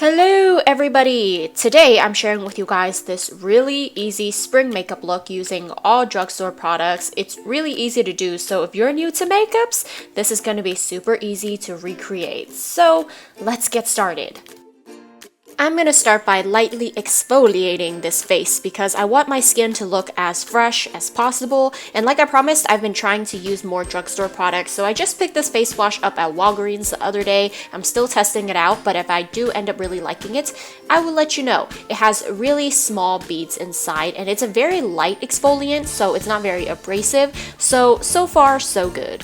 Hello everybody! Today I'm sharing with you guys this really easy spring makeup look using all drugstore products. It's really easy to do, so if you're new to makeups, this is going to be super easy to recreate. So let's get started. I'm going to start by lightly exfoliating this face because I want my skin to look as fresh as possible, and like I promised, I've been trying to use more drugstore products, so I just picked this face wash up at Walgreens the other day. I'm still testing it out, but if I do end up really liking it, I will let you know. It has really small beads inside, and it's a very light exfoliant, so it's not very abrasive, so far so good.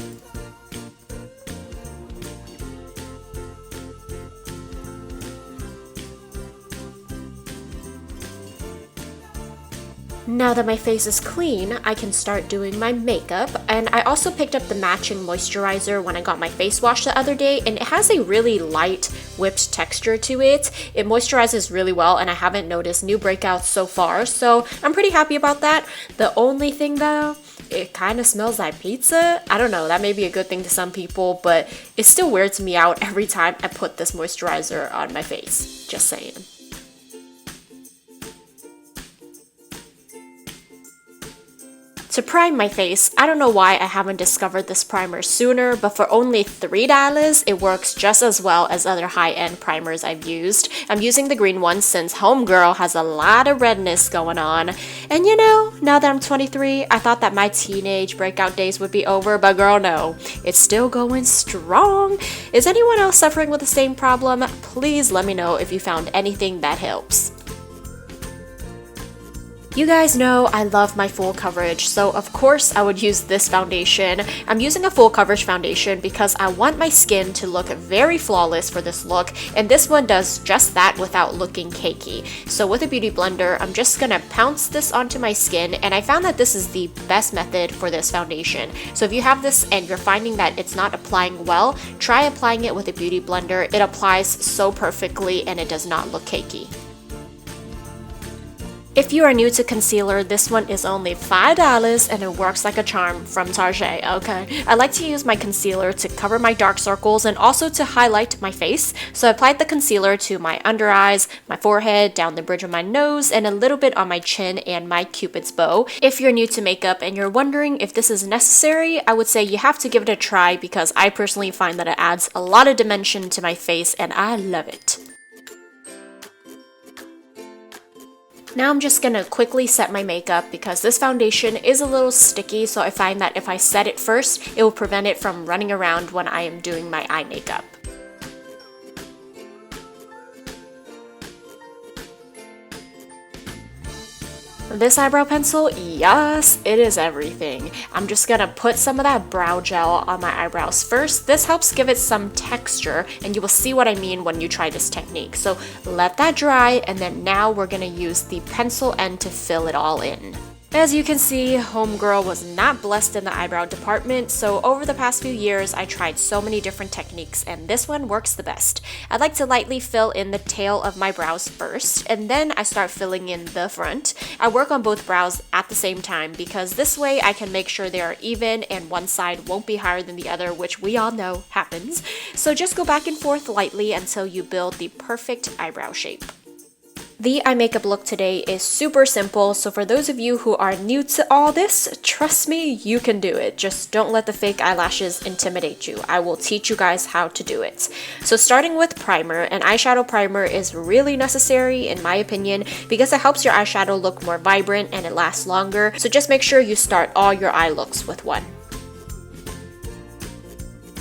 Now that my face is clean, I can start doing my makeup, and I also picked up the matching moisturizer when I got my face wash the other day, and it has a really light whipped texture to it. It moisturizes really well, and I haven't noticed new breakouts so far, so I'm pretty happy about that. The only thing though, it kind of smells like pizza. I don't know, that may be a good thing to some people, but it still weirds me out every time I put this moisturizer on my face. Just saying. To prime my face, I don't know why I haven't discovered this primer sooner, but for only $3, it works just as well as other high-end primers I've used. I'm using the green one since homegirl has a lot of redness going on. And you know, now that I'm 23, I thought that my teenage breakout days would be over, but girl, no. It's still going strong. Is anyone else suffering with the same problem? Please let me know if you found anything that helps. You guys know I love my full coverage, so of course I would use this foundation. I'm using a full coverage foundation because I want my skin to look very flawless for this look, and this one does just that without looking cakey. So with a beauty blender, I'm just gonna pounce this onto my skin, and I found that this is the best method for this foundation. So if you have this and you're finding that it's not applying well, try applying it with a beauty blender. It applies so perfectly and it does not look cakey. If you are new to concealer, this one is only $5 and it works like a charm from Target, okay? I like to use my concealer to cover my dark circles and also to highlight my face. So I applied the concealer to my under eyes, my forehead, down the bridge of my nose, and a little bit on my chin and my cupid's bow. If you're new to makeup and you're wondering if this is necessary, I would say you have to give it a try because I personally find that it adds a lot of dimension to my face and I love it. Now I'm just gonna quickly set my makeup because this foundation is a little sticky, so I find that if I set it first, it will prevent it from running around when I am doing my eye makeup. This eyebrow pencil, yes, it is everything. I'm just gonna put some of that brow gel on my eyebrows first. This helps give it some texture, and you will see what I mean when you try this technique. So let that dry, and then now we're gonna use the pencil end to fill it all in. As you can see, homegirl was not blessed in the eyebrow department, so over the past few years I tried so many different techniques and this one works the best. I like to lightly fill in the tail of my brows first, and then I start filling in the front. I work on both brows at the same time because this way I can make sure they are even and one side won't be higher than the other, which we all know happens. So just go back and forth lightly until you build the perfect eyebrow shape. The eye makeup look today is super simple, so for those of you who are new to all this, trust me, you can do it. Just don't let the fake eyelashes intimidate you. I will teach you guys how to do it. So starting with primer, an eyeshadow primer is really necessary in my opinion because it helps your eyeshadow look more vibrant and it lasts longer. So just make sure you start all your eye looks with one.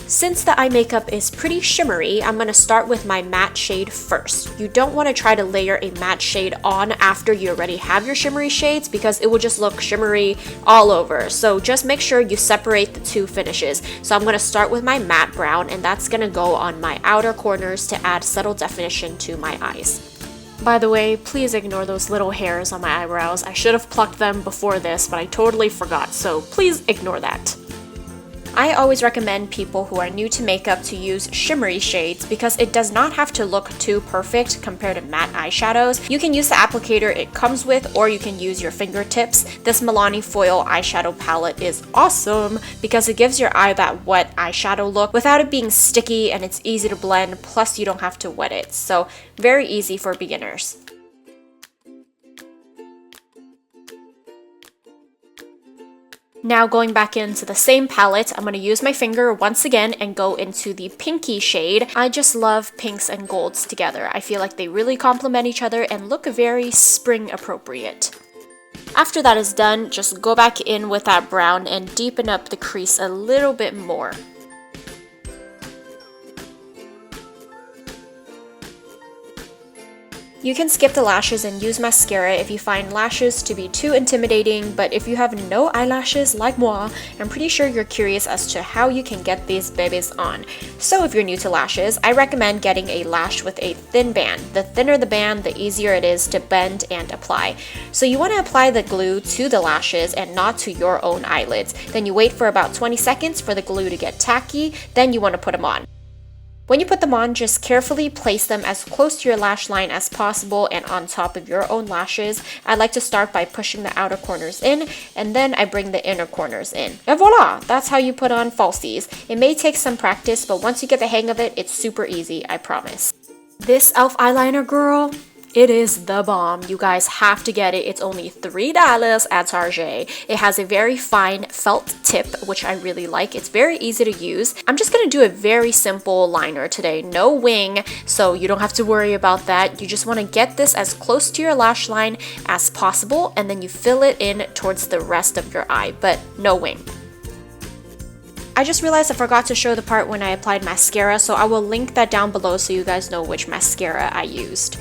Since the eye makeup is pretty shimmery, I'm going to start with my matte shade first. You don't want to try to layer a matte shade on after you already have your shimmery shades because it will just look shimmery all over. So just make sure you separate the two finishes. So I'm going to start with my matte brown, and that's going to go on my outer corners to add subtle definition to my eyes. By the way, please ignore those little hairs on my eyebrows. I should have plucked them before this, but I totally forgot, so please ignore that. I always recommend people who are new to makeup to use shimmery shades because it does not have to look too perfect compared to matte eyeshadows. You can use the applicator it comes with, or you can use your fingertips. This Milani foil eyeshadow palette is awesome because it gives your eye that wet eyeshadow look without it being sticky, and it's easy to blend, plus you don't have to wet it. So very easy for beginners. Now going back into the same palette, I'm going to use my finger once again and go into the pinky shade. I just love pinks and golds together. I feel like they really complement each other and look very spring appropriate. After that is done, just go back in with that brown and deepen up the crease a little bit more. You can skip the lashes and use mascara if you find lashes to be too intimidating, but if you have no eyelashes like moi, I'm pretty sure you're curious as to how you can get these babies on. So if you're new to lashes, I recommend getting a lash with a thin band. The thinner the band, the easier it is to bend and apply. So you want to apply the glue to the lashes and not to your own eyelids. Then you wait for about 20 seconds for the glue to get tacky, then you want to put them on. When you put them on, just carefully place them as close to your lash line as possible and on top of your own lashes. I like to start by pushing the outer corners in, and then I bring the inner corners in. And voila! That's how you put on falsies. It may take some practice, but once you get the hang of it, it's super easy, I promise. This e.l.f. eyeliner, girl, it is the bomb. You guys have to get it. It's only $3 at Target. It has a very fine felt tip, which I really like. It's very easy to use. I'm just going to do a very simple liner today. No wing, so you don't have to worry about that. You just want to get this as close to your lash line as possible, and then you fill it in towards the rest of your eye, but no wing. I just realized I forgot to show the part when I applied mascara, so I will link that down below so you guys know which mascara I used.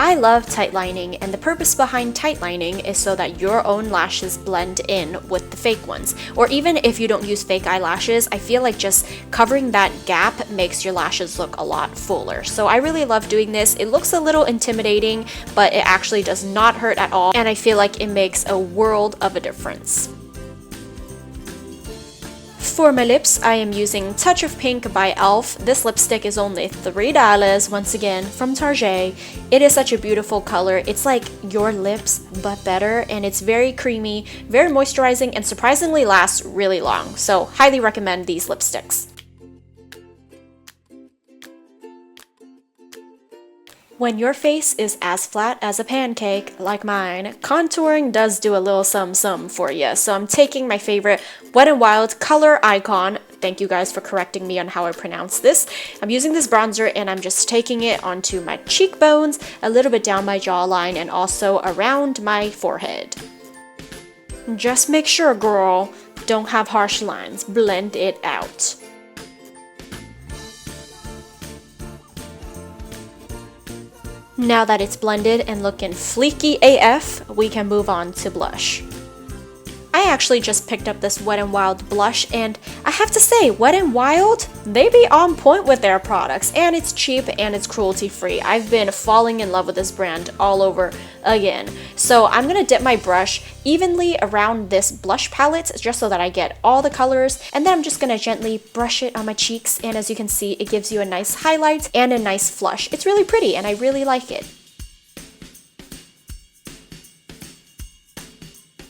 I love tight lining, and the purpose behind tight lining is so that your own lashes blend in with the fake ones. Or even if you don't use fake eyelashes, I feel like just covering that gap makes your lashes look a lot fuller. So I really love doing this. It looks a little intimidating, but it actually does not hurt at all, and I feel like it makes a world of a difference. For my lips, I am using Touch of Pink by e.l.f. This lipstick is only $3, once again, from Target. It is such a beautiful color. It's like your lips, but better, and it's very creamy, very moisturizing, and surprisingly lasts really long. So, highly recommend these lipsticks. When your face is as flat as a pancake, like mine, contouring does do a little some for you. So I'm taking my favorite Wet n Wild Coloricon. Thank you guys for correcting me on how I pronounce this. I'm using this bronzer and I'm just taking it onto my cheekbones, a little bit down my jawline, and also around my forehead. Just make sure, girl, don't have harsh lines. Blend it out. Now that it's blended and looking fleeky AF, we can move on to blush. I actually just picked up this Wet n Wild blush, and I have to say, Wet n Wild, they be on point with their products, and it's cheap and it's cruelty free. I've been falling in love with this brand all over again. So I'm gonna dip my brush evenly around this blush palette just so that I get all the colors, and then I'm just gonna gently brush it on my cheeks, and as you can see, it gives you a nice highlight and a nice flush. It's really pretty and I really like it.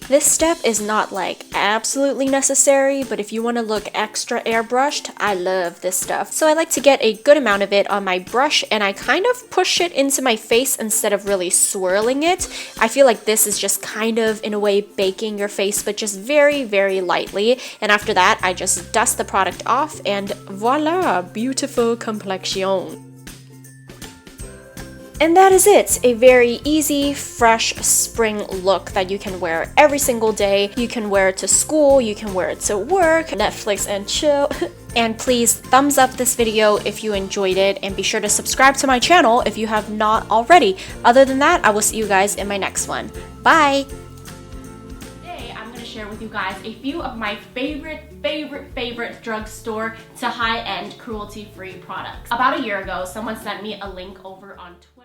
This step is not like absolutely necessary, but if you want to look extra airbrushed, I love this stuff. So I like to get a good amount of it on my brush, and I kind of push it into my face instead of really swirling it. I feel like this is just kind of, in a way, baking your face, but just very, very lightly. And after that, I just dust the product off, and voila, beautiful complexion. And that is it, a very easy, fresh spring look that you can wear every single day. You can wear it to school, you can wear it to work, Netflix and chill. And please thumbs up this video if you enjoyed it, and be sure to subscribe to my channel if you have not already. Other than that, I will see you guys in my next one. Bye! Share with you guys a few of my favorite drugstore to high-end cruelty-free products. About a year ago, someone sent me a link over on Twitter.